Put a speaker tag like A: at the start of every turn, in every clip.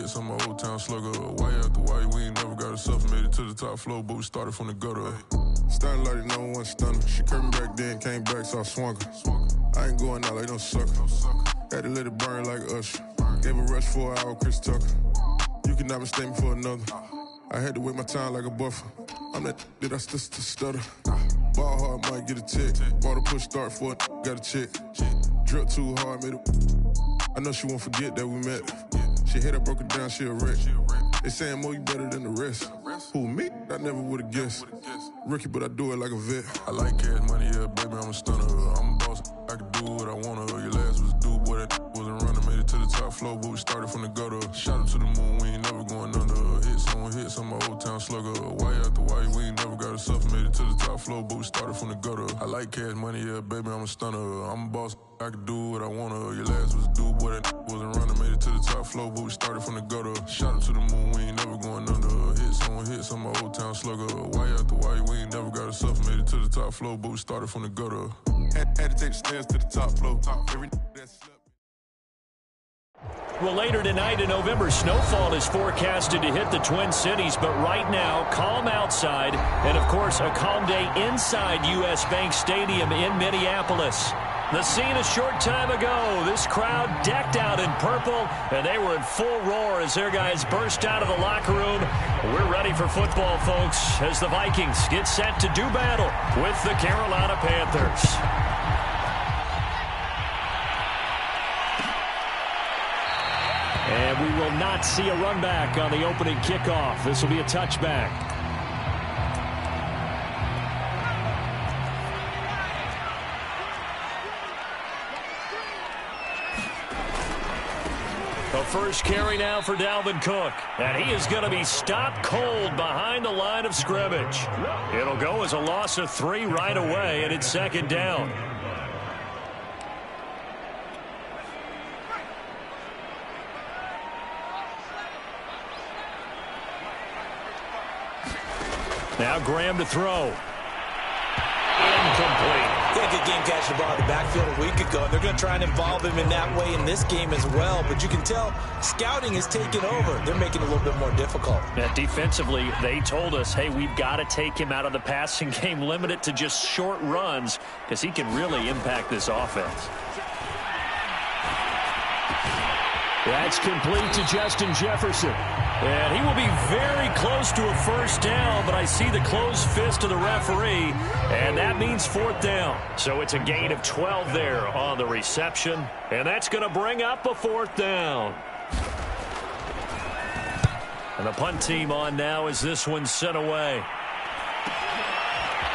A: hits, I'm an old town slugger. Why after why, we ain't never got herself made it to the top floor, but we started from the gutter. Starting like the number one stunner. She curved me back then, came back, so I swung her. I ain't going out like no sucker. Had to let it burn like Usher. Gave a rush for an hour, Chris Tucker. You cannot mistake me for another. I had to wait my time like a buffer. I'm that I stutter. Ball hard, might get a tick. Bought a push start for it, got a chick. Drip too hard, made it. I know she won't forget that we met. She hit her, broke it down, she a wreck. They saying more, you better than the rest. Who, me? I never would've guessed. Rookie, but I do it like a vet. I like cash money, yeah, baby, I'm a stunner. I'm a boss, I can do what I wanna. Your last was due, boy, that wasn't running. Made it to the top floor, but we started from the gutter. Shot up to the moon, we ain't never going under. Hits, I'm an old town slugger. Why after why, we ain't never got herself made it to the top floor, but we started from the gutter. I like cash money, yeah, baby, I'm a stunner. I'm a boss, I can do what I wanna. Your last was due, boy, that wasn't running. Made it to the top floor, but we started from the gutter. Shot up to the moon, we ain't never going under. Hits, I'm an old town slugger. Why after why, we ain't never got herself made it to the top floor, but we started from the gutter. Had to take the stairs to the top floor. Every that slept.
B: Well, later tonight in November, snowfall is forecasted to hit the Twin Cities, but right now, calm outside, and of course, a calm day inside U.S. Bank Stadium in Minneapolis. The scene a short time ago, this crowd decked out in purple, and they were in full roar as their guys burst out of the locker room. We're ready for football, folks, as the Vikings get set to do battle with the Carolina Panthers. And we will not see a run back on the opening kickoff. This will be a touchback. The first carry now for Dalvin Cook. And he is going to be stopped cold behind the line of scrimmage. It'll go as a loss of 3 right away, and it's second down. Now Graham to throw. Incomplete.
C: He had a good game catching the ball in the backfield a week ago, and they're going to try and involve him in that way in this game as well. But you can tell scouting is taking over. They're making it a little bit more difficult.
B: Yeah, defensively, they told us, hey, we've got to take him out of the passing game, limit it to just short runs, because he can really impact this offense. That's complete to Justin Jefferson. And he will be very close to a first down, but I see the closed fist of the referee, and that means fourth down. So it's a gain of 12 there on the reception, and that's going to bring up a fourth down. And the punt team on now as this one's sent away.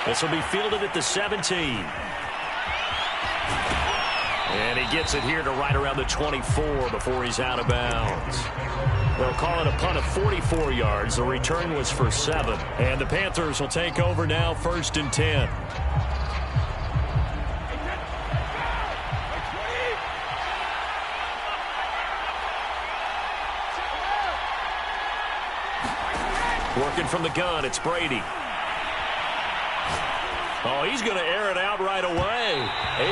B: This will be fielded at the 17. And he gets it here to right around the 24 before he's out of bounds. They'll call it a punt of 44 yards. The return was for 7. And the Panthers will take over now, 1st and 10. Working from the gun, it's Brady. Oh, he's going to air it out right away.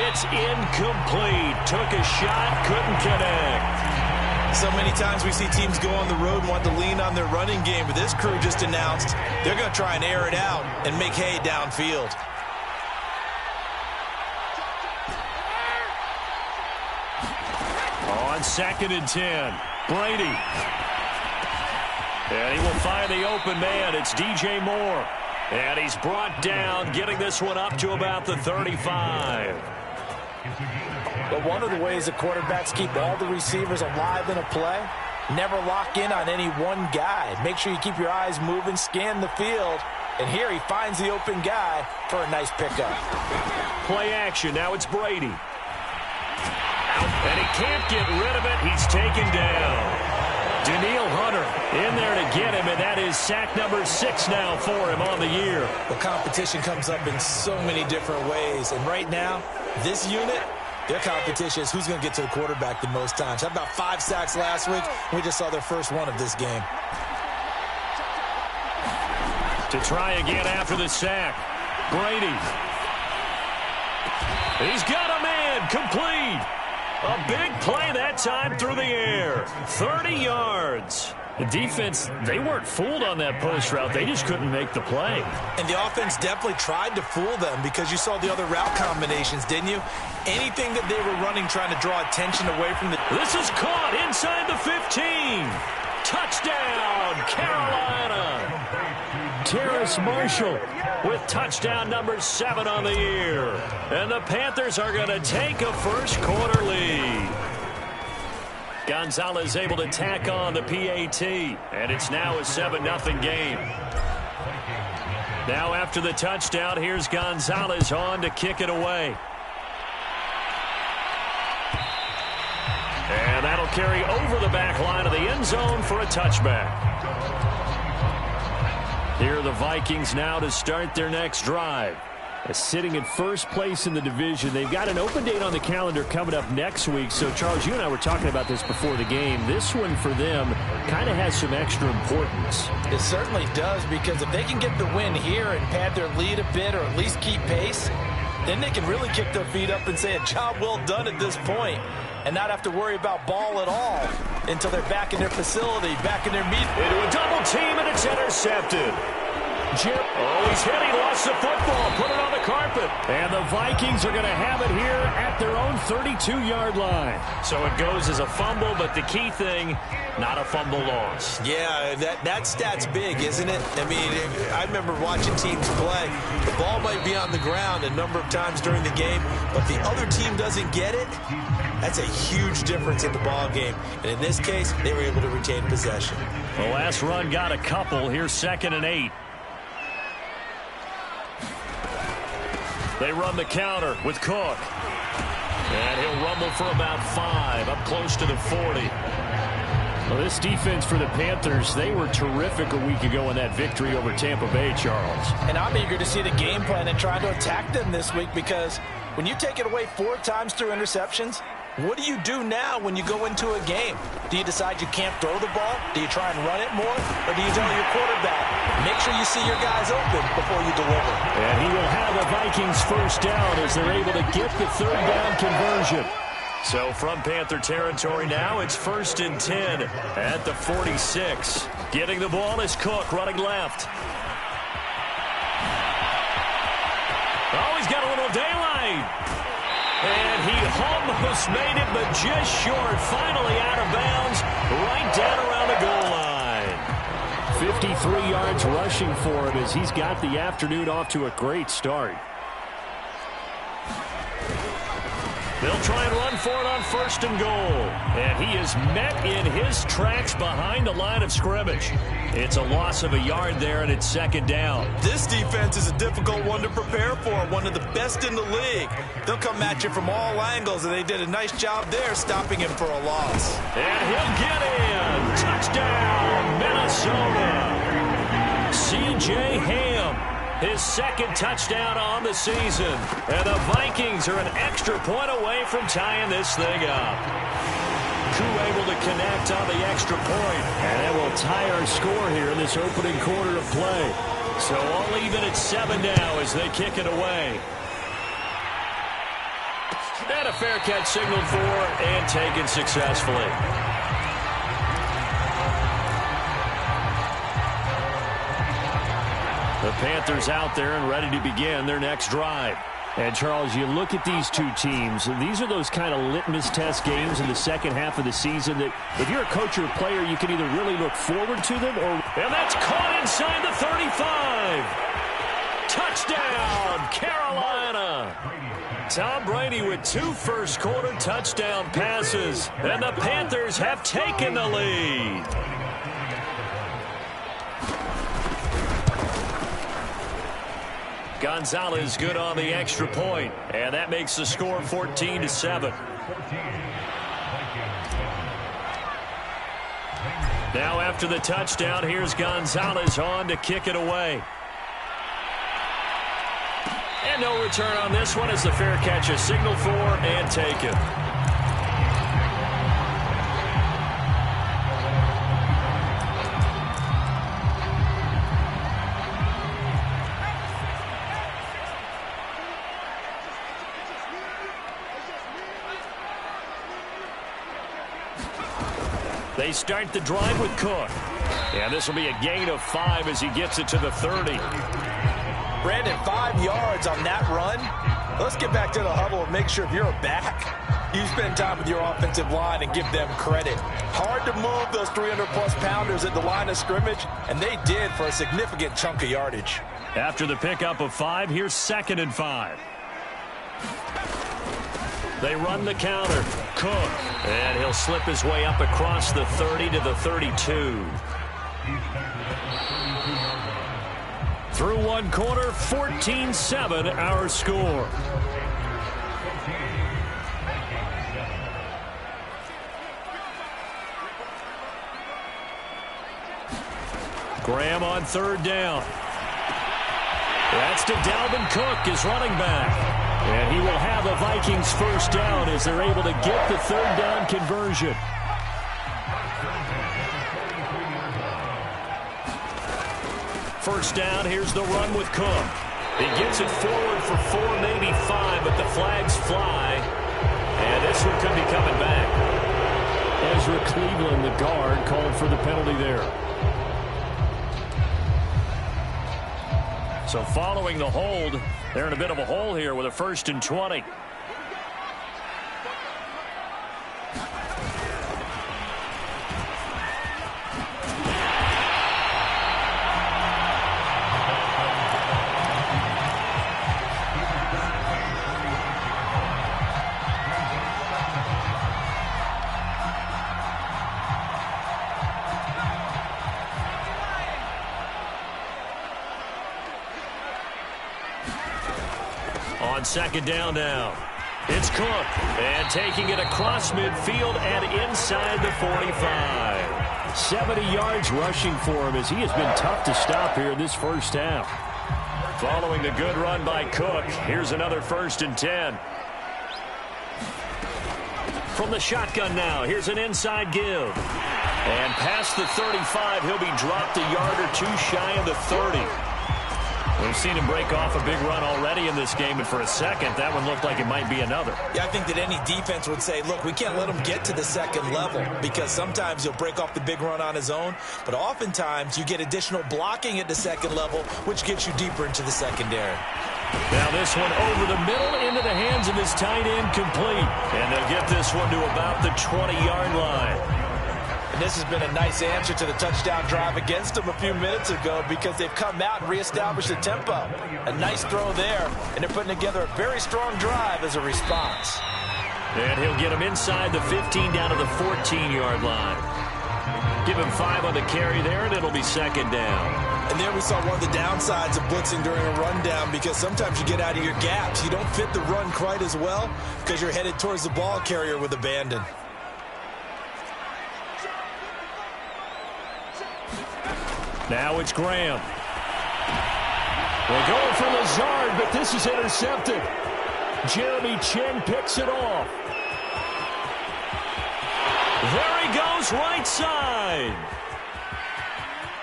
B: It's incomplete. Took a shot, couldn't connect.
C: So many times we see teams go on the road and want to lean on their running game, but this crew just announced they're going to try and air it out and make hay downfield.
B: On 2nd and 10, Brady. And he will find the open man. It's DJ Moore. And he's brought down, getting this one up to about the 35.
D: But one of the ways the quarterbacks keep all the receivers alive in a play, never lock in on any one guy. Make sure you keep your eyes moving, scan the field. And here he finds the open guy for a nice pickup.
B: Play action. Now it's Brady. And he can't get rid of it. He's taken down. Daniil Hunter in there to get him, and that is sack number 6 now for him on the year.
C: The competition comes up in so many different ways, and right now, this unit, their competition is who's going to get to the quarterback the most times. Had about 5 sacks last week, and we just saw their first one of this game.
B: To try again after the sack, Brady. He's got a man, complete. A big play that time through the air. 30 yards. The defense, they weren't fooled on that post route. They just couldn't make the play.
C: And the offense definitely tried to fool them because you saw the other route combinations, didn't you? Anything that they were running trying to draw attention away from the...
B: This is caught inside the 15. Touchdown, Carolina. Terrace Marshall with touchdown number 7 on the year. And the Panthers are going to take a first-quarter lead. Gonzalez able to tack on the PAT, and it's now a 7-0 game. Now after the touchdown, here's Gonzalez on to kick it away. And that'll carry over the back line of the end zone for a touchback. Here are the Vikings now to start their next drive. Sitting in first place in the division. They've got an open date on the calendar coming up next week. So, Charles, you and I were talking about this before the game. This one for them kind of has some extra importance.
C: It certainly does, because if they can get the win here and pad their lead a bit or at least keep pace, then they can really kick their feet up and say a job well done at this point and not have to worry about ball at all until they're back in their facility, back in their meet.
B: Into a double team, and it's intercepted. Oh, he's hit. He lost the football. Put it on the carpet. And the Vikings are going to have it here at their own 32-yard line. So it goes as a fumble, but the key thing, not a fumble loss.
C: Yeah, that stat's big, isn't it? I mean, I remember watching teams play. The ball might be on the ground a number of times during the game, but the other team doesn't get it. That's a huge difference in the ball game. And in this case, they were able to retain possession.
B: The last run got a couple. Here's 2nd and 8. They run the counter with Cook. And he'll rumble for about 5, up close to the 40. Well, this defense for the Panthers, they were terrific a week ago in that victory over Tampa Bay, Charles.
C: And I'm eager to see the game plan and try to attack them this week, because when you take it away 4 times through interceptions, what do you do now when you go into a game? Do you decide you can't throw the ball? Do you try and run it more? Or do you tell your quarterback, make sure you see your guys open before you deliver?
B: And he will have the Vikings first down as they're able to get the 3rd down conversion. So from Panther territory now, it's 1st and 10 at the 46. Getting the ball is Cook running left. Oh, he's got a little daylight. And he almost made it, but just short. Finally out of bounds, right down around the goal line. 53 yards rushing for him as he's got the afternoon off to a great start. They'll try and run for it on 1st and goal. And he is met in his tracks behind the line of scrimmage. It's a loss of a yard there, and it's 2nd down.
C: This defense is a difficult one to prepare for, one of the best in the league. They'll come at you from all angles, and they did a nice job there stopping him for a loss.
B: And he'll get in. Touchdown, Minnesota. C.J. Ham. His 2nd touchdown on the season. And the Vikings are an extra point away from tying this thing up. Koo able to connect on the extra point. And that will tie our score here in this opening quarter of play. So all even at 7 now as they kick it away. And a fair catch signaled for and taken successfully. The Panthers out there and ready to begin their next drive. And, Charles, you look at these two teams, and these are those kind of litmus test games in the second half of the season that if you're a coach or a player, you can either really look forward to them or... And that's caught inside the 35. Touchdown, Carolina. Tom Brady with 2 first-quarter touchdown passes, and the Panthers have taken the lead. Gonzalez good on the extra point, and that makes the score 14-7. Now after the touchdown, here's Gonzalez on to kick it away. And no return on this one as the fair catch is signaled for and taken. They start the drive with Cook. And this will be a gain of 5 as he gets it to the 30.
C: Brandon, 5 yards on that run. Let's get back to the huddle and make sure if you're a back, you spend time with your offensive line and give them credit. Hard to move those 300-plus pounders at the line of scrimmage, and they did for a significant chunk of yardage.
B: After the pickup of 5, here's 2nd and 5. They run the counter. Cook. And he'll slip his way up across the 30 to the 32. Through one quarter, 14-7 our score. Graham on 3rd down. That's to Dalvin Cook, his running back. And he will have the Vikings 1st down as they're able to get the 3rd down conversion. First down, here's the run with Cook. He gets it forward for 4, maybe 5, but the flags fly. And this one could be coming back. Ezra Cleveland, the guard, called for the penalty there. So following the hold, they're in a bit of a hole here with a 1st and 20. On 2nd down now. It's Cook. And taking it across midfield and inside the 45. 70 yards rushing for him as he has been tough to stop here in this 1st half. Following the good run by Cook, here's another 1st and 10. From the shotgun now, here's an inside give. And past the 35, he'll be dropped a yard or 2 shy of the 30. We've seen him break off a big run already in this game, and for a second, that one looked like it might be another.
C: Yeah, I think that any defense would say, look, we can't let him get to the 2nd level because sometimes he'll break off the big run on his own, but oftentimes you get additional blocking at the 2nd level, which gets you deeper into the secondary.
B: Now this one over the middle into the hands of his tight end, complete. And they'll get this one to about the 20-yard line.
C: And this has been a nice answer to the touchdown drive against them a few minutes ago because they've come out and reestablished the tempo. A nice throw there, and they're putting together a very strong drive as a response.
B: And he'll get him inside the 15 down to the 14-yard line. Give him 5 on the carry there, and it'll be 2nd down.
C: And there we saw one of the downsides of blitzing during a rundown because sometimes you get out of your gaps. You don't fit the run quite as well because you're headed towards the ball carrier with abandon.
B: Now it's Graham. They're going for Lazard, but this is intercepted. Jeremy Chin picks it off. There he goes, right side.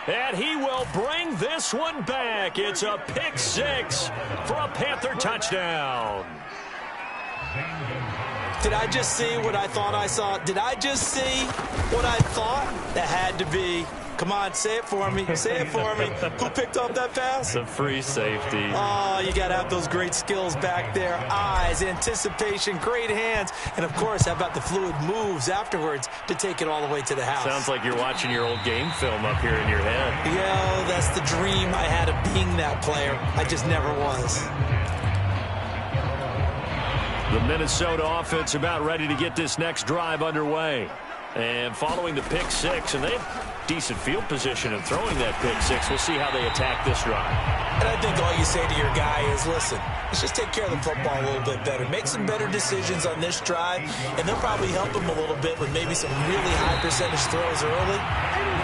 B: And he will bring this one back. It's a pick 6 for a Panther touchdown.
C: Did I just see what I thought I saw? Did I just see what I thought? That had to be. Come on, say it for me. Say it for me. Who picked up that pass?
B: The free safety.
C: Oh, you got to have those great skills back there. Eyes, anticipation, great hands. And, of course, how about the fluid moves afterwards to take it all the way to the house?
B: Sounds like you're watching your old game film up here in your head.
C: Yeah, that's the dream I had of being that player. I just never was.
B: The Minnesota offense about ready to get this next drive underway. And following the pick 6, and they have decent field position in throwing that pick 6. We'll see how they attack this drive.
C: And I think all you say to your guy is, listen, let's just take care of the football a little bit better. Make some better decisions on this drive, and they'll probably help him a little bit with maybe some really high percentage throws early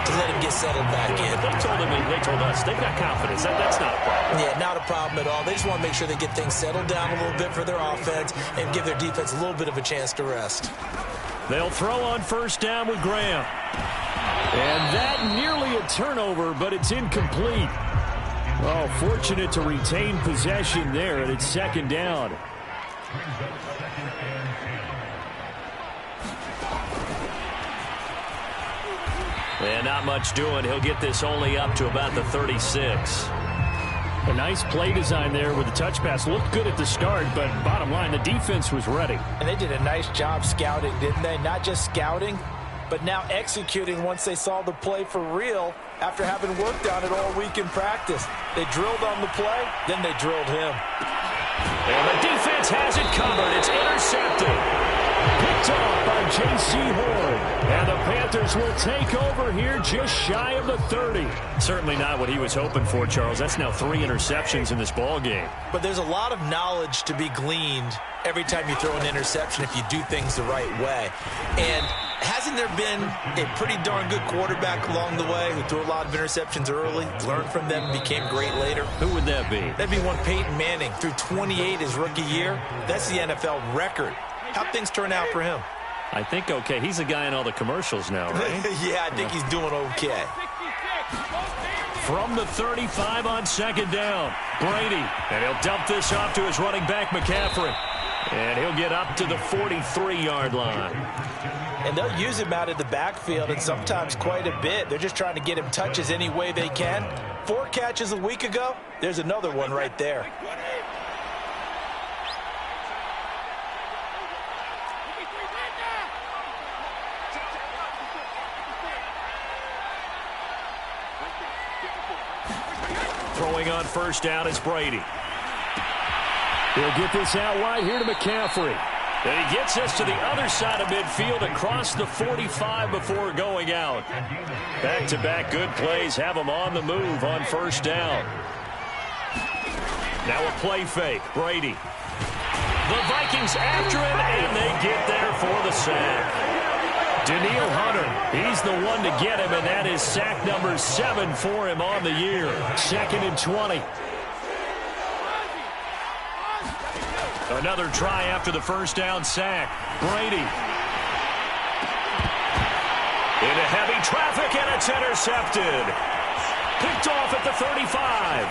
C: to let him get settled back in.
B: They told him, and they told us, they've got confidence. That's not a problem.
C: Yeah, not a problem at all. They just want to make sure they get things settled down a little bit for their offense and give their defense a little bit of a chance to rest.
B: They'll throw on 1st down with Graham. And that nearly a turnover, but it's incomplete. Oh, fortunate to retain possession there, and it's 2nd down. And not much doing. He'll get this only up to about the 36.
E: A nice play design there with the touch pass. Looked good at the start, but bottom line, the defense was ready.
D: And they did a nice job scouting, didn't they? Not just scouting, but now executing once they saw the play for real after having worked on it all week in practice. They drilled on the play, then they drilled him.
B: And the defense has it covered. It's intercepted. Picked off by J.C. Horn. And the Panthers will take over here just shy of the 30. Certainly not what he was hoping for, Charles. That's now 3 interceptions in this ball game.
D: But there's a lot of knowledge to be gleaned every time you throw an interception if you do things the right way. And hasn't there been a pretty darn good quarterback along the way who threw a lot of interceptions early, learned from them, and became great later?
B: Who would that be?
D: That'd be one Peyton Manning. Threw 28 his rookie year. That's the NFL record. How'd things turn out for him?
B: I think okay. He's the guy in all the commercials now, right?
D: Yeah, I think he's doing okay.
B: From the 35 on second down, Brady. And he'll dump this off to his running back, McCaffrey. And he'll get up to the 43-yard line.
D: And they'll use him out of the backfield, and sometimes quite a bit. They're just trying to get him touches any way they can. 4 catches a week ago. There's another one right there.
B: Throwing on first down is Brady.
E: He'll get this out wide here to McCaffrey.
B: And he gets us to the other side of midfield across the 45 before going out. Back-to-back good plays have him on the move on first down. Now a play fake. Brady. The Vikings after him, and they get there for the sack. Daniil Hunter, he's the one to get him, and that is sack number 7 for him on the year. 2nd and 20. Another try after the first down sack. Brady. Into heavy traffic, and it's intercepted. Picked off at the 35.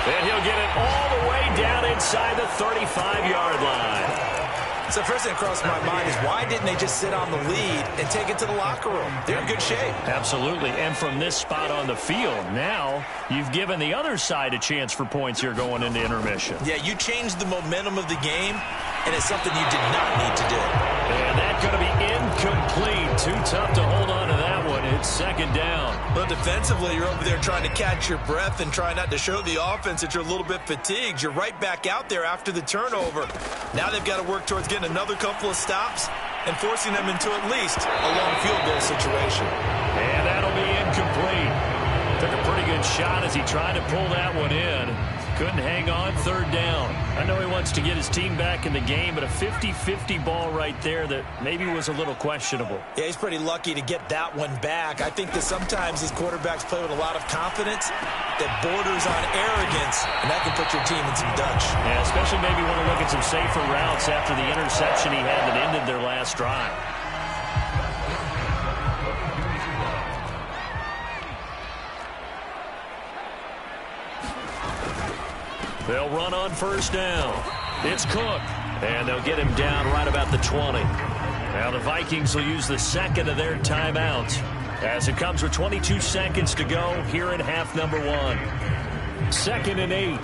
B: And he'll get it all the way down inside the 35-yard line.
D: So first thing that crossed my mind is why didn't they just sit on the lead and take it to the locker room? They're in good shape.
B: Absolutely. And from this spot on the field, now you've given the other side a chance for points here going into intermission.
D: Yeah, you changed the momentum of the game, and it's something you did not need to do.
B: And that's going to be incomplete. Too tough to hold on to that one. It's second down.
D: Well, defensively, you're over there trying to catch your breath and try not to show the offense that you're a little bit fatigued. You're right back out there after the turnover. Now they've got to work towards getting another couple of stops and forcing them into at least a long field goal situation.
B: And that'll be incomplete. Took a pretty good shot as he tried to pull that one in. Couldn't hang on. Third down. I know he wants to get his team back in the game, but a 50-50 ball right there that maybe was a little questionable.
D: Yeah, he's pretty lucky to get that one back. I think that sometimes his quarterbacks play with a lot of confidence that borders on arrogance, and that can put your team in some dutch.
B: Yeah, especially maybe want to look at some safer routes after the interception he had that ended their last drive. They'll run on first down. It's Cook. And they'll get him down right about the 20. Now the Vikings will use the second of their timeouts as it comes with 22 seconds to go here in half number 1. 2nd and 8.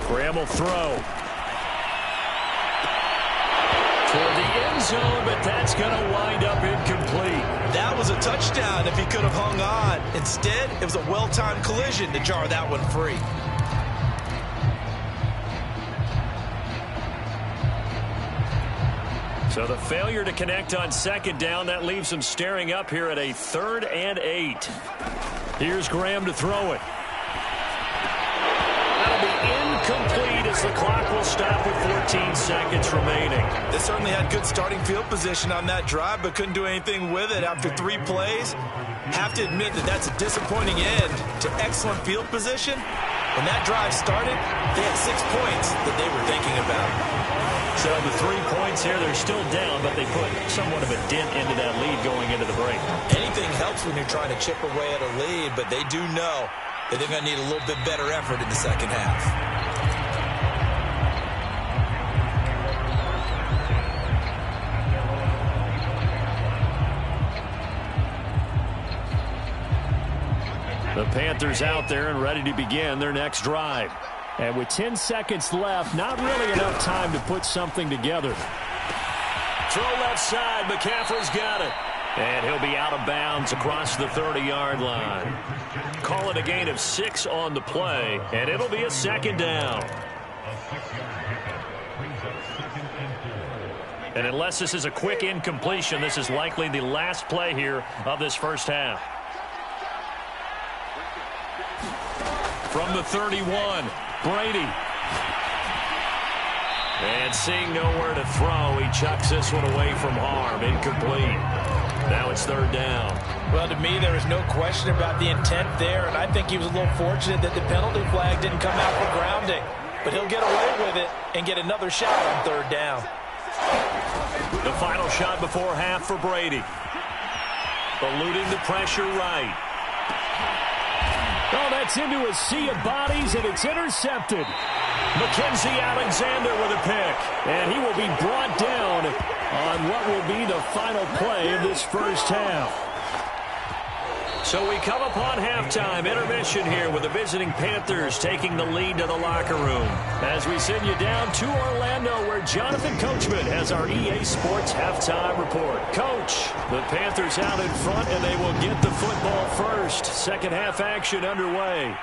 B: Graham will throw. Toward the end zone, but that's going to wind up incomplete.
D: That was a touchdown if he could have hung on. Instead, it was a well-timed collision to jar that one free.
B: So the failure to connect on second down, that leaves him staring up here at a 3rd and 8. Here's Graham to throw it. That'll be incomplete as the clock will stop with 14 seconds remaining.
D: They certainly had good starting field position on that drive, but couldn't do anything with it after 3 plays. Have to admit that that's a disappointing end to excellent field position. When that drive started, they had 6 points that they were thinking about.
B: So the 3 points here, they're still down, but they put somewhat of a dent into that lead going into the break.
D: Anything helps when you're trying to chip away at a lead, but they do know
C: that they're going to need a little bit better effort in the second half.
B: The Panthers out there and ready to begin their next drive.
E: And with 10 seconds left, not really enough time to put something together.
B: Throw left side. McCaffrey's got it. And he'll be out of bounds across the 30-yard line. Call it a gain of 6 on the play, and it'll be a second down. And unless this is a quick incompletion, this is likely the last play here of this first half. From the 31, Brady. And seeing nowhere to throw, he chucks this one away from harm. Incomplete. Now it's third down.
D: Well, to me, there is no question about the intent there, and I think he was a little fortunate that the penalty flag didn't come out for grounding. But he'll get away with it and get another shot on third down.
B: The final shot before half for Brady. Eluding the pressure right.
E: Oh, that's into a sea of bodies, and it's intercepted.
B: Mackenzie Alexander with a pick.
E: And he will be brought down on what will be the final play of this first half.
B: So we come upon halftime intermission here with the visiting Panthers taking the lead to the locker room. As we send you down to Orlando where Jonathan Coachman has our EA Sports halftime report. Coach, the Panthers out in front and they will get the football first. Second half action underway.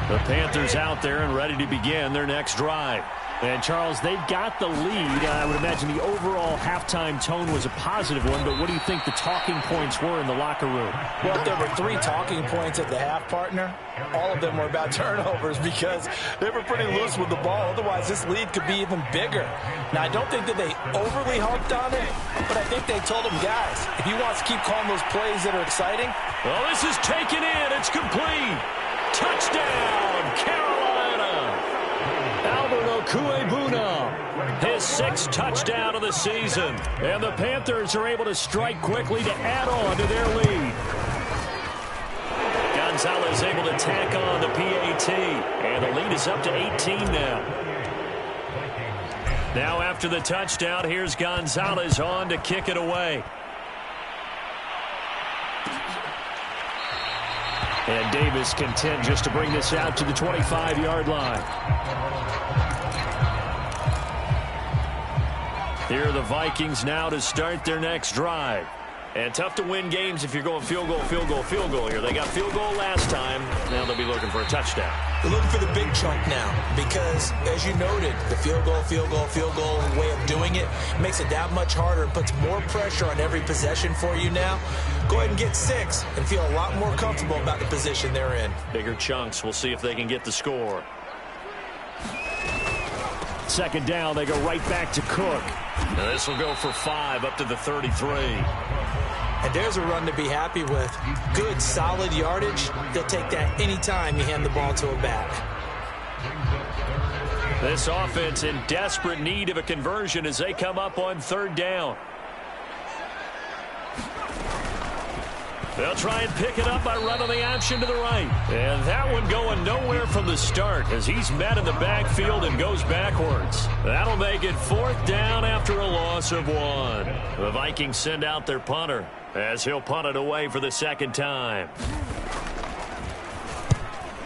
B: The Panthers out there and ready to begin their next drive.
E: And, Charles, they've got the lead. I would imagine the overall halftime tone was a positive one, but what do you think the talking points were in the locker room?
D: Well, if there were 3 talking points at the half, partner, all of them were about turnovers because they were pretty loose with the ball. Otherwise, this lead could be even bigger. Now, I don't think that they overly harped on it, but I think they told them, guys, if you want to keep calling those plays that are exciting.
B: Well, this is taken in. It's complete. Touchdown, Carolina. Albert Okuebuna, his 6th touchdown of the season.
E: And the Panthers are able to strike quickly to add on to their lead.
B: Gonzalez able to tack on the PAT. And the lead is up to 18 now. Now after the touchdown, here's Gonzalez on to kick it away.
E: And Davis content just to bring this out to the 25-yard line.
B: Here are the Vikings now to start their next drive. And tough to win games if you're going field goal, field goal, field goal here. They got field goal last time. Now they'll be looking for a touchdown.
C: They're looking for the big chunk now because, as you noted, the field goal way of doing it makes it that much harder and puts more pressure on every possession for you now. Go ahead and get 6 and feel a lot more comfortable about the position they're in.
B: Bigger chunks. We'll see if they can get the score.
E: Second down, they go right back to Cook.
B: Now this will go for 5 up to the 33.
C: And there's a run to be happy with. Good, solid yardage. They'll take that anytime you hand the ball to a back.
B: This offense in desperate need of a conversion as they come up on third down. They'll try and pick it up by running the option to the right. And that one going nowhere from the start as he's met in the backfield and goes backwards. That'll make it 4th down after a loss of 1. The Vikings send out their punter as he'll punt it away for the second time.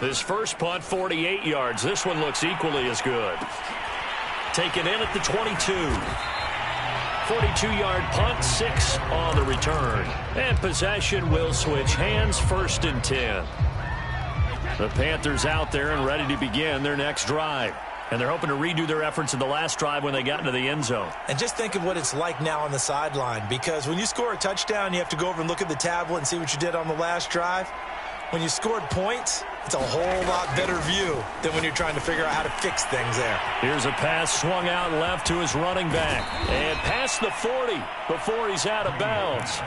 B: His first punt, 48 yards. This one looks equally as good. Taken in at the 22. 42-yard punt, 6 on the return. And possession will switch hands, 1st and 10. The Panthers out there and ready to begin their next drive. And they're hoping to redo their efforts in the last drive when they got into the end zone.
C: And just think of what it's like now on the sideline, because when you score a touchdown, you have to go over and look at the tablet and see what you did on the last drive. When you scored points, it's a whole lot better view than when you're trying to figure out how to fix things there.
B: Here's a pass swung out left to his running back. And past the 40 before he's out of bounds.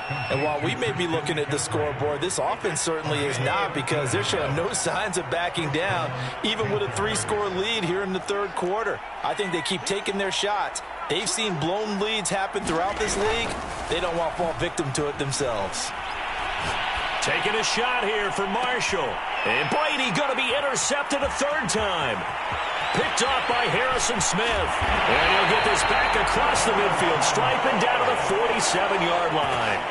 D: And while we may be looking at the scoreboard, this offense certainly is not, because they're showing no signs of backing down, even with a 3-score lead here in the third quarter. I think they keep taking their shots. They've seen blown leads happen throughout this league. They don't want to fall victim to it themselves.
B: Taking a shot here for Marshall. And Brady going to be intercepted a third time. Picked off by Harrison Smith. And he'll get this back across the midfield stripe and down to the 47-yard line.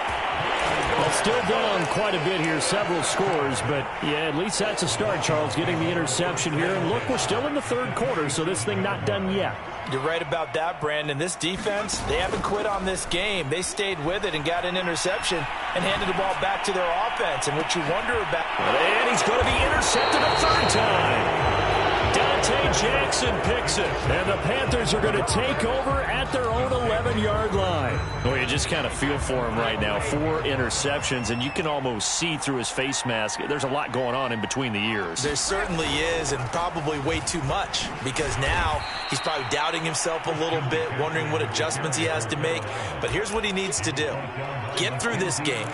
E: Well, still down quite a bit here, several scores, but yeah, at least that's a start, Charles, getting the interception here. And look, we're still in the third quarter, so this thing not done yet.
D: You're right about that, Brandon. This defense, they haven't quit on this game. They stayed with it and got an interception and handed the ball back to their offense. And what you wonder about...
B: And he's going to be intercepted a third time. Dante Jackson picks it. And the Panthers are going to take over at their own 11-yard line. Well, you just kind of feel for him right now. 4 interceptions, and you can almost see through his face mask. There's a lot going on in between the ears.
D: There certainly is, and probably way too much, because now he's probably doubting himself a little bit, wondering what adjustments he has to make. But here's what he needs to do. Get through this game.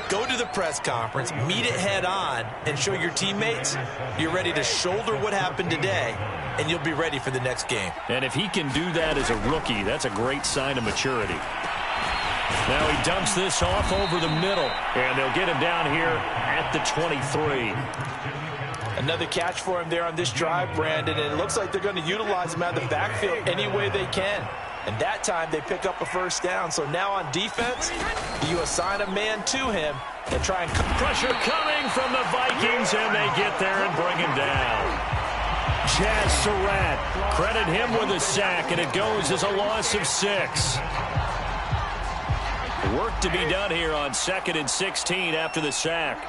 D: Go to the press conference, meet it head on, and show your teammates you're ready to shoulder what happened today, and you'll be ready for the next game.
B: And if he can do that as a rookie, that's a great sign of maturity. Now he dumps this off over the middle, and they'll get him down here at the 23.
D: Another catch for him there on this drive, Brandon, and it looks like they're going to utilize him out of the backfield any way they can. And that time they pick up a first down. So now on defense, you assign a man to him and try and...
B: Pressure coming from the Vikings, and they get there and bring him down. Chaz Surratt, credit him with a sack, and it goes as a loss of 6. Work to be done here on 2nd and 16 after the sack.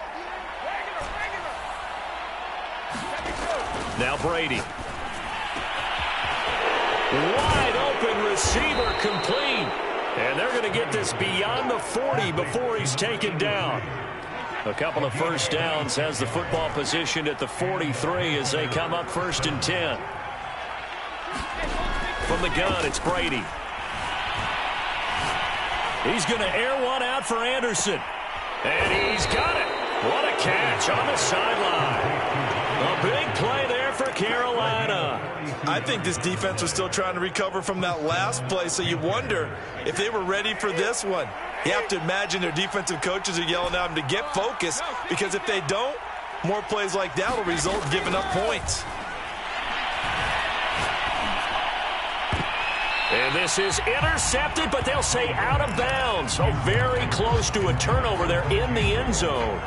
B: Now Brady. Wide open receiver complete. And they're going to get this beyond the 40 before he's taken down. A couple of first downs, has the football positioned at the 43 as they come up 1st and 10. From the gun, it's Brady. He's going to air one out for Anderson. And he's got it. What a catch on the sideline. A big play there for Carolina.
C: I think this defense was still trying to recover from that last play, so you wonder if they were ready for this one. You have to imagine their defensive coaches are yelling at them to get focused, because if they don't, more plays like that will result in giving up points.
B: And this is intercepted, but they'll say out of bounds. So very close to a turnover there in the end zone.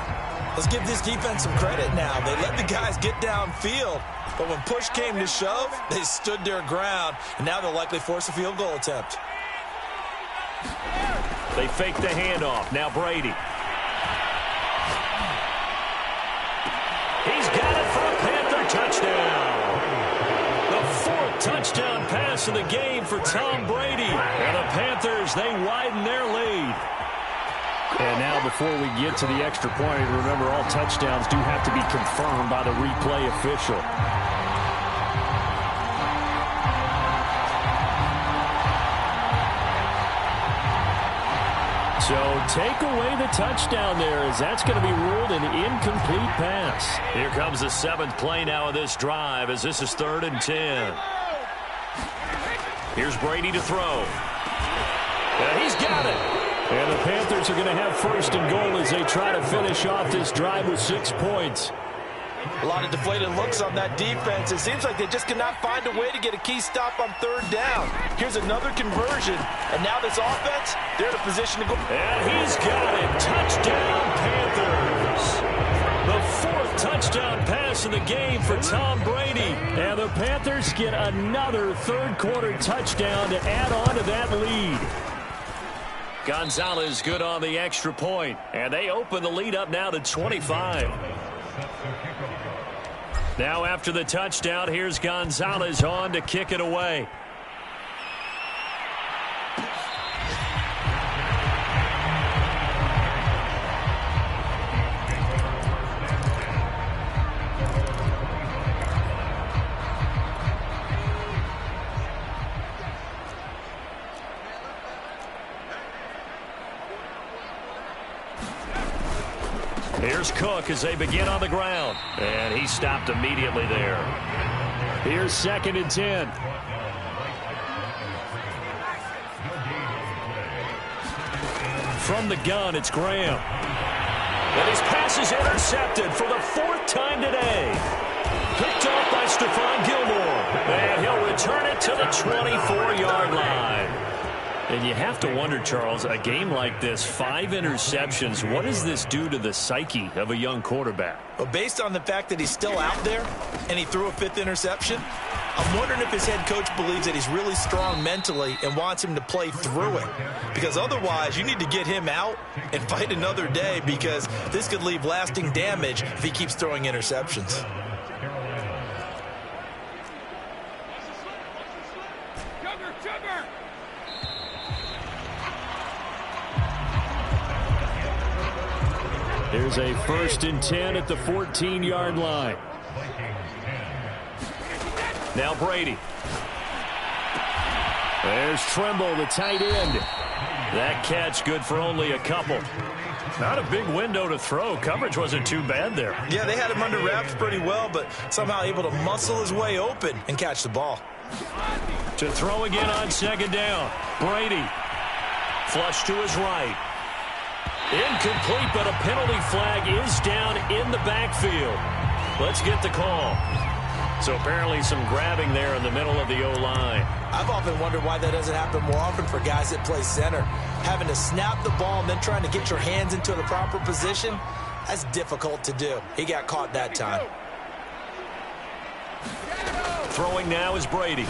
D: Let's give this defense some credit now. They let the guys get downfield, but when push came to shove, they stood their ground, and now they'll likely force a field goal attempt.
B: They fake the handoff. Now Brady. He's got it for a Panther touchdown. The 4th touchdown pass of the game for Tom Brady. And the Panthers, they widen their lead.
E: And now before we get to the extra point, remember all touchdowns do have to be confirmed by the replay official. So take away the touchdown there, as that's going to be ruled an incomplete pass.
B: Here comes the 7th play now of this drive, as this is 3rd and 10. Here's Brady to throw. And he's got it.
E: And the Panthers are going to have 1st and goal as they try to finish off this drive with 6 points.
D: A lot of deflated looks on that defense. It seems like they just cannot find a way to get a key stop on 3rd down. Here's another conversion, and now this offense, they're in a position to go.
B: And he's got it. Touchdown, Panthers. The 4th touchdown pass of the game for Tom Brady.
E: And the Panthers get another 3rd quarter touchdown to add on to that lead.
B: Gonzalez good on the extra point, and they open the lead up now to 25. Now after the touchdown, here's Gonzalez on to kick it away. Here's Cook as they begin on the ground. And he stopped immediately there.
E: Here's 2nd and 10.
B: From the gun, it's Graham. And his pass is intercepted for the 4th time today. Picked off by Stephon Gilmore. And he'll return it to the 24-yard line. And you have to wonder, Charles, a game like this, 5 interceptions, what does this do to the psyche of a young quarterback?
C: Well, based on the fact that he's still out there and he threw a 5th interception, I'm wondering if his head coach believes that he's really strong mentally and wants him to play through it. Because otherwise, you need to get him out and fight another day, because this could leave lasting damage if he keeps throwing interceptions.
E: There's a 1st and 10 at the 14-yard line.
B: Now Brady. There's Trimble, the tight end. That catch good for only a couple. Not a big window to throw. Coverage wasn't too bad there.
C: Yeah, they had him under wraps pretty well, but somehow able to muscle his way open and catch the ball.
B: To throw again on 2nd down. Brady. Flush to his right. Incomplete, but a penalty flag is down in the backfield. Let's get the call. So apparently some grabbing there in the middle of the O-line.
C: I've often wondered why that doesn't happen more often for guys that play center. Having to snap the ball and then trying to get your hands into the proper position, that's difficult to do. He got caught that time.
B: Throwing now is Brady.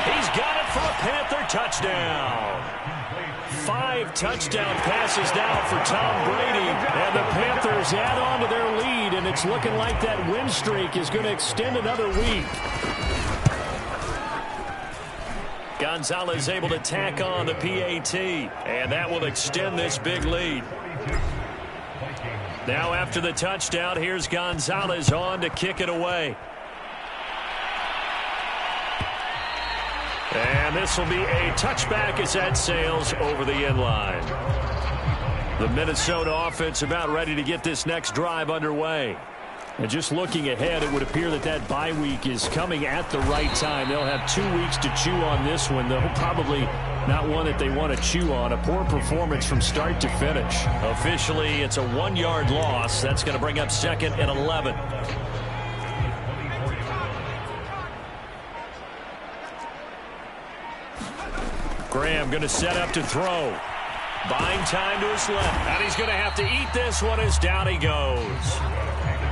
B: He's got it for a Panther touchdown. 5 touchdown passes now for Tom Brady.
E: And the Panthers add on to their lead, and it's looking like that win streak is going to extend another week.
B: Gonzalez able to tack on the PAT, and that will extend this big lead. Now after the touchdown, here's Gonzalez on to kick it away. And this will be a touchback as that sails over the end line. The Minnesota offense about ready to get this next drive underway. And just looking ahead, it would appear that that bye week is coming at the right time. They'll have 2 weeks to chew on this one, though probably not one that they want to chew on. A poor performance from start to finish. Officially, it's a 1-yard loss. That's going to bring up 2nd and 11. Graham going to set up to throw. Buying time to his left. And he's going to have to eat this one as down he goes.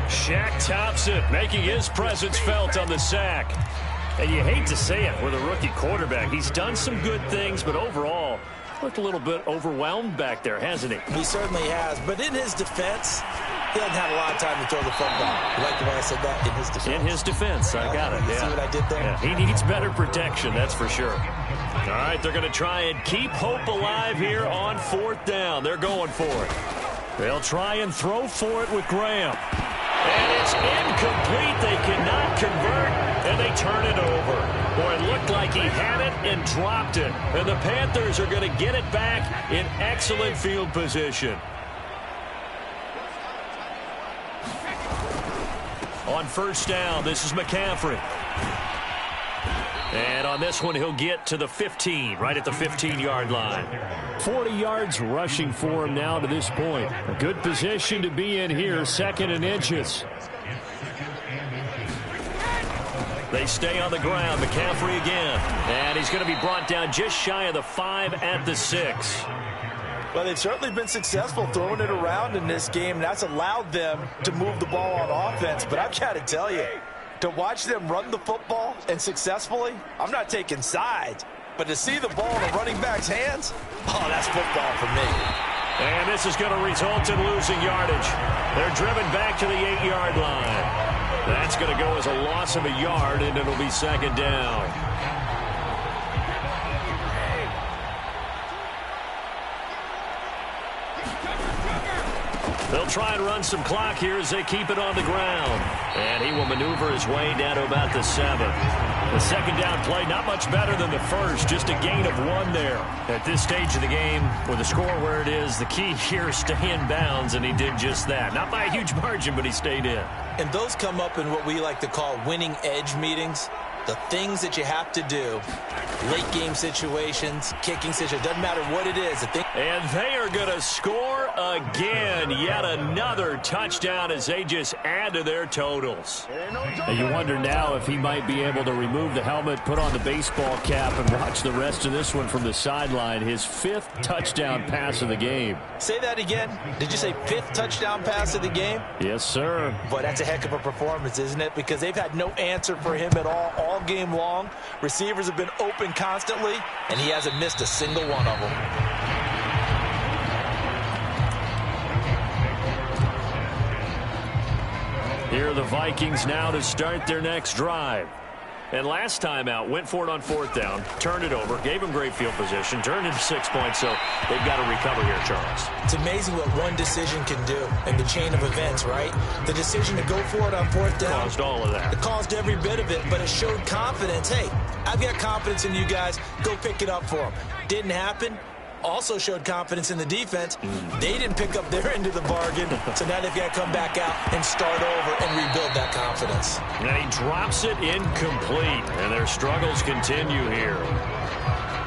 B: Shaq Thompson making his presence felt on the sack. And you hate to say it with a rookie quarterback. He's done some good things, but overall, looked a little bit overwhelmed back there, hasn't he?
C: He certainly has. But in his defense, he hasn't had a lot of time to throw the football. You like the way I said that? In his defense.
B: In his defense. I got it.
C: You see what I did there?
B: Yeah. He needs better protection, that's for sure. All right, they're going to try and keep hope alive here on 4th down. They're going for it. They'll try and throw for it with Graham. And it's incomplete. They cannot convert, and they turn it over. Boy, it looked like he had it and dropped it. And the Panthers are going to get it back in excellent field position. On 1st down, this is McCaffrey. And on this one, he'll get to the 15, right at the 15-yard line.
E: 40 yards rushing for him now to this point. A good position to be in here, 2nd and inches.
B: They stay on the ground. McCaffrey again. And he's going to be brought down just shy of the 5 at the 6.
C: Well, they've certainly been successful throwing it around in this game. That's allowed them to move the ball on offense. But I've got to tell you, to watch them run the football and successfully, I'm not taking sides. But to see the ball in the running back's hands, oh, that's football for me.
B: And this is going to result in losing yardage. They're driven back to the 8-yard line. That's going to go as a loss of a yard, and it'll be 2nd down. They'll try and run some clock here as they keep it on the ground. And he will maneuver his way down to about the 7. The second down play, not much better than the first, just a gain of 1 there. At this stage of the game, with the score where it is, the key here is stay in bounds, and he did just that. Not by a huge margin, but he stayed in.
C: And those come up in what we like to call winning edge meetings. The things that you have to do, late game situations, kicking situations, doesn't matter what it is.
B: And they are going to score again. Yet another touchdown as they just add to their totals.
E: And you wonder now if he might be able to remove the helmet, put on the baseball cap, and watch the rest of this one from the sideline. His 5th touchdown pass of the game.
C: Say that again. Did you say 5th touchdown pass of the game?
E: Yes, sir.
C: But that's a heck of a performance, isn't it? Because they've had no answer for him at all game long. Receivers have been open constantly, and he hasn't missed a single one of them.
B: Here are the Vikings now to start their next drive. And last time out, went for it on 4th down, turned it over, gave him great field position, turned into 6 points, so they've got to recover here, Charles.
C: It's amazing what one decision can do in the chain of events, right? The decision to go for it on 4th down.
B: Caused all of that.
C: It caused every bit of it, but it showed confidence. Hey, I've got confidence in you guys. Go pick it up for them. Didn't happen. Also showed confidence in the defense. They didn't pick up their end of the bargain, so now they've got to come back out and start over and rebuild that confidence.
B: And he drops it incomplete, and their struggles continue here.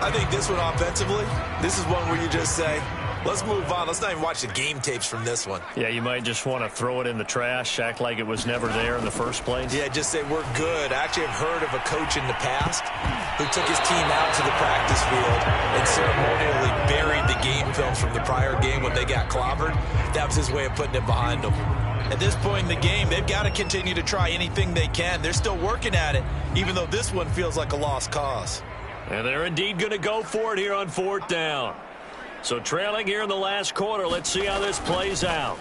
C: I think this one offensively, this is one where you just say, let's move on. Let's not even watch the game tapes from this one.
B: Yeah, you might just want to throw it in the trash, act like it was never there in the first place.
C: Yeah, just say we're good. I actually have heard of a coach in the past who took his team out to the practice field and ceremonially buried the game films from the prior game when they got clobbered. That was his way of putting it behind them. At this point in the game, they've got to continue to try anything they can. They're still working at it, even though this one feels like a lost cause.
B: And they're indeed going to go for it here on 4th down. So trailing here in the last quarter, let's see how this plays out.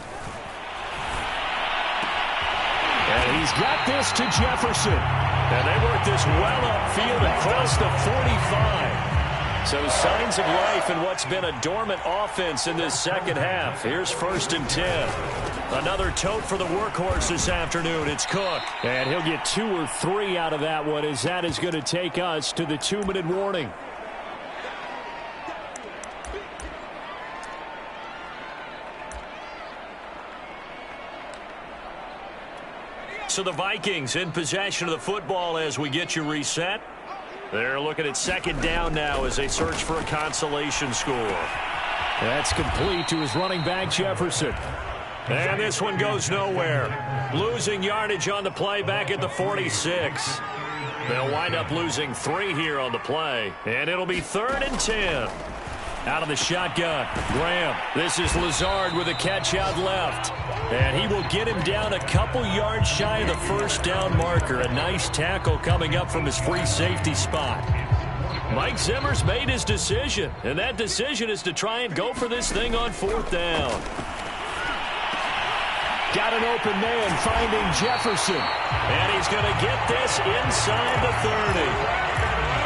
E: And he's got this to Jefferson.
B: And they work this well upfield across the 45. So signs of life in what's been a dormant offense in this second half. Here's 1st and 10. Another tote for the workhorse this afternoon. It's Cook.
E: And he'll get 2 or 3 out of that one, as that is going to take us to the 2-minute warning.
B: So the Vikings in possession of the football as we get you reset. They're looking at 2nd down now as they search for a consolation score.
E: That's complete to his running back, Jefferson.
B: And this one goes nowhere. Losing yardage on the play back at the 46. They'll wind up losing 3 here on the play. And it'll be 3rd and 10. Out of the shotgun, Graham. This is Lazard with a catch out left. And he will get him down a couple yards shy of the 1st down marker. A nice tackle coming up from his free safety spot. Mike Zimmer's made his decision, and that decision is to try and go for this thing on 4th down.
E: Got an open man finding Jefferson.
B: And he's going to get this inside the 30.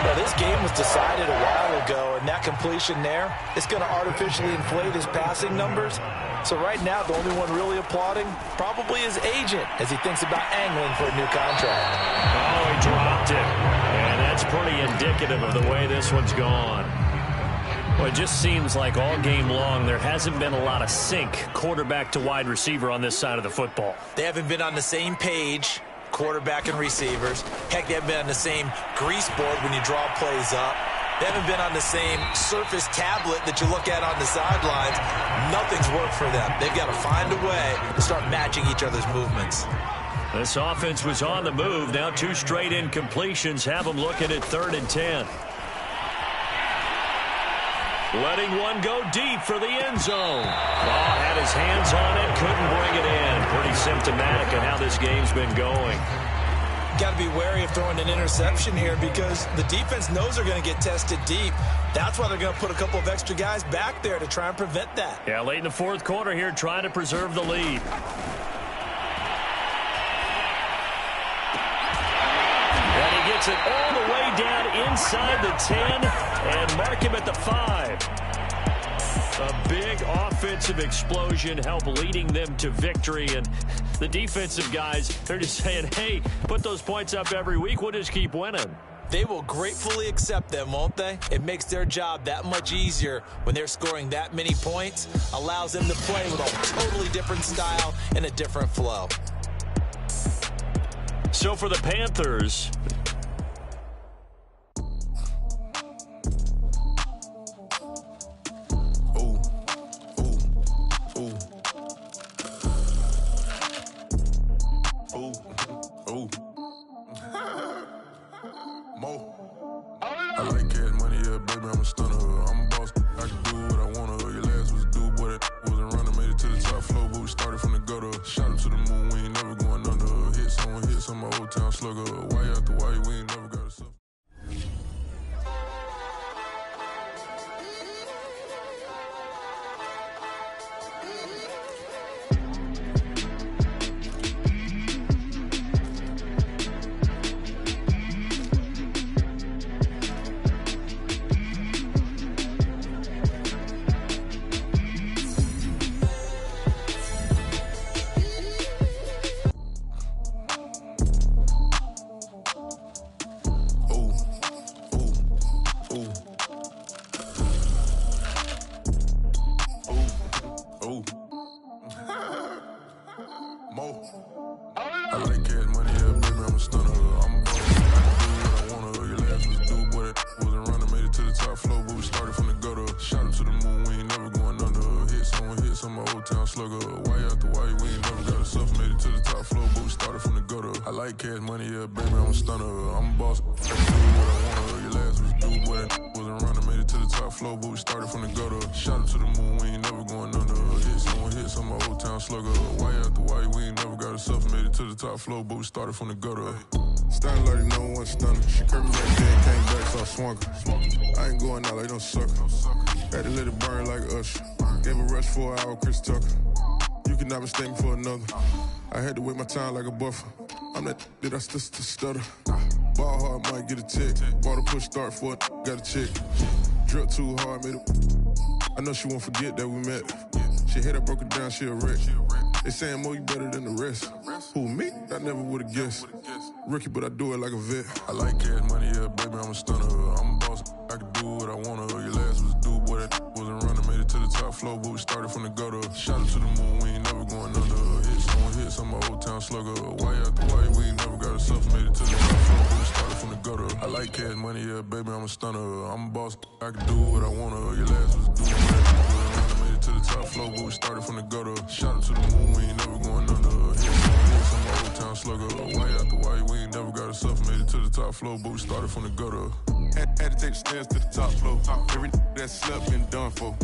C: Well, this game was decided a while ago, and that completion there, it's going to artificially inflate his passing numbers. So right now, the only one really applauding probably his agent as he thinks about angling for a new contract.
B: Oh, he dropped it. And that's pretty indicative of the way this one's gone. Well, it just seems like all game long there hasn't been a lot of sync quarterback to wide receiver on this side of the football.
C: They haven't been on the same page, quarterback and receivers. Heck, they haven't been on the same grease board when you draw plays up. They haven't been on the same surface tablet that you look at on the sidelines. Nothing's worked for them. They've got to find a way to start matching each other's movements.
B: This offense was on the move. Now 2 straight incompletions have them looking at 3rd and 10. Letting one go deep for the end zone. Oh, had his hands on it, couldn't bring it in. Pretty symptomatic of how this game's been going.
C: Got to be wary of throwing an interception here because the defense knows they're going to get tested deep. That's why they're going to put a couple of extra guys back there to try and prevent that.
B: Yeah, late in the 4th quarter here, trying to preserve the lead. And he gets it all the way down inside the 10 and mark him at the 5. A big offensive explosion helped leading them to victory. And the defensive guys, they're just saying, hey, put those points up every week. We'll just keep winning.
C: They will gratefully accept them, won't they? It makes their job that much easier when they're scoring that many points, allows them to play with a totally different style and a different flow.
B: So for the Panthers,
A: I like cash money, yeah, baby, I'm a stunner. I'm a boss, I can do what I wanna. Your last was a dude, boy, that wasn't running. Made it to the top floor, but we started from the gutter. Shot up to the moon, we ain't never going under. Hit someone, my old town slugger. Why after why, we ain't never got a suffer. I like cash money, yeah, baby, I'm a stunner. I'm a boss, I can do what I wanna. Your last was a dude, boy, that wasn't running. Made it to the top floor, but we started from the gutter. Shot up to the moon, we ain't never going under. Hit someone, my old town slugger. Why after why, we ain't never got a suffer. Made it to the top floor, but we started from the gutter. I like cash money, yeah, baby, I'm a stunner. I'm a boss, I can do what I wanna. Your last was a dude, boy, that wasn't running. Made it to the top floor, but we started from the gutter. Shot up to the moon, we ain't never going under. Hit some, my old town slugger. Why after why, we ain't never got a suffer. Made it to the top floor, but we started from the gutter. Standing like no one stunner. She curved me back then, came back, so I swung her. I ain't going out like no sucker. Had to let it burn like Usher. Gave a rush for an hour, Chris Tucker. You cannot mistake me for another. I had to wait my time like a buffer. I'm that I still stutter. Ball hard, might get a tick. Bought a push start for it, got a chick. Drip too hard, made it. I know she won't forget that we met. She hit her, broke it down, she a wreck. They saying, Mo, you better than the rest. Who, me? I never would've guessed. Rookie, but I do it like a vet. I like cash money, yeah, baby, I'm a stunner. I'm a boss, I can do what I wanna. Your last was a dude, boy, that wasn't running. Made it to the top floor, but we started from the gutter. Shot up to the moon, we ain't never going under. Hit some, my old town slugger. Why after why, we ain't never got a suffer. Made it to the top floor, but we started from the gutter. I like cash money, yeah, baby, I'm a stunner. I'm a boss, I can do what I wanna. Your last was a dude, boy, that wasn't running. Made it to the top floor, but we started from the gutter. Shot up to the moon, we ain't never going under. Hit some, my old town slugger. Why after why, we ain't never got a suffer. Made it to the top floor, but we started from the gutter. Had to take the stairs to the top floor. Every that slept been done for.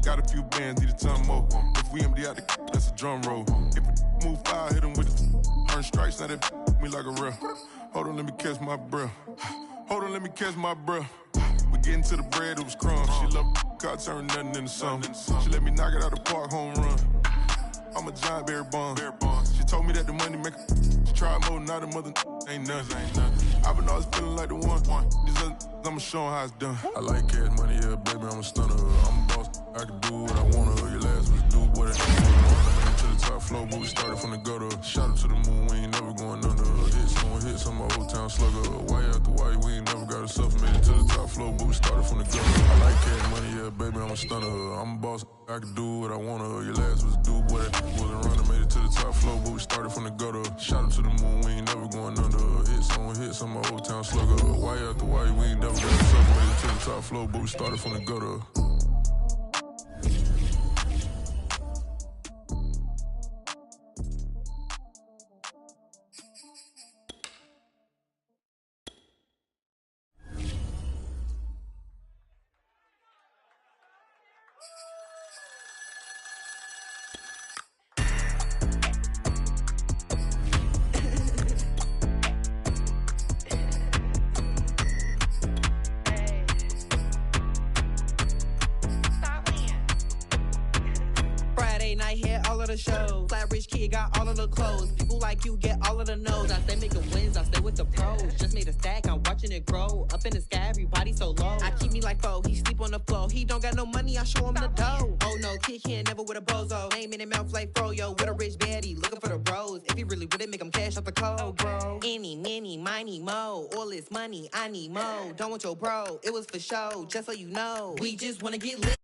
A: Got a few bands, need a ton more. If we empty out the that's a drum roll. If it move fire, hit him with it. Earn strikes, now that me like a ref. Hold on, let me catch my breath. Hold on, let me catch my breath. We getting to the bread, it was crumbs. She love car, turn nothing into something. She let me knock it out the park, home run. I'm a giant Barry Bonds. She told me that the money make she tried more, not a mother ain't nothing. I've been always feeling like the one. These other I'ma show 'em how it's done. I like cash money, yeah, baby, I'm a stunner. I'm a boss, I can do what I wanna. Your last was a dude, boy, that wasn't to the top floor, but we started from the gutter. Shot up to the moon, we ain't never going under. Hit some, my old town slugger. Why after why, we ain't never got a suffer. Made it to the top floor, but we started from the gutter. I like cash money, yeah, baby, I'm a stunner. I'm a boss, I can do what I wanna. Your last was a dude, boy, that wasn't running. Made it to the top floor, but we started from the gutter. Shot up to the moon, we ain't never going under. Hit some, my old town slugger. Why after why, we ain't never got a suffer. Made it to the top floor, but we started from the gutter.
F: the show. Flat rich kid got all of the clothes. People like you get all of the no's. I stay making wins, I stay with the pros. Just made a stack, I'm watching it grow. Up in the sky, everybody so low. I keep me like foe, he sleep on the floor. He don't got no money, I show him the dough. Oh no, kid can't never with a bozo. Name in his mouth like froyo. With a rich baddie, looking for the bros. If he really would it make him cash out the cold, bro. Any, many, miny, mo. All this money, I need mo. Don't want your bro, it was for show, just so you know. We just wanna get lit.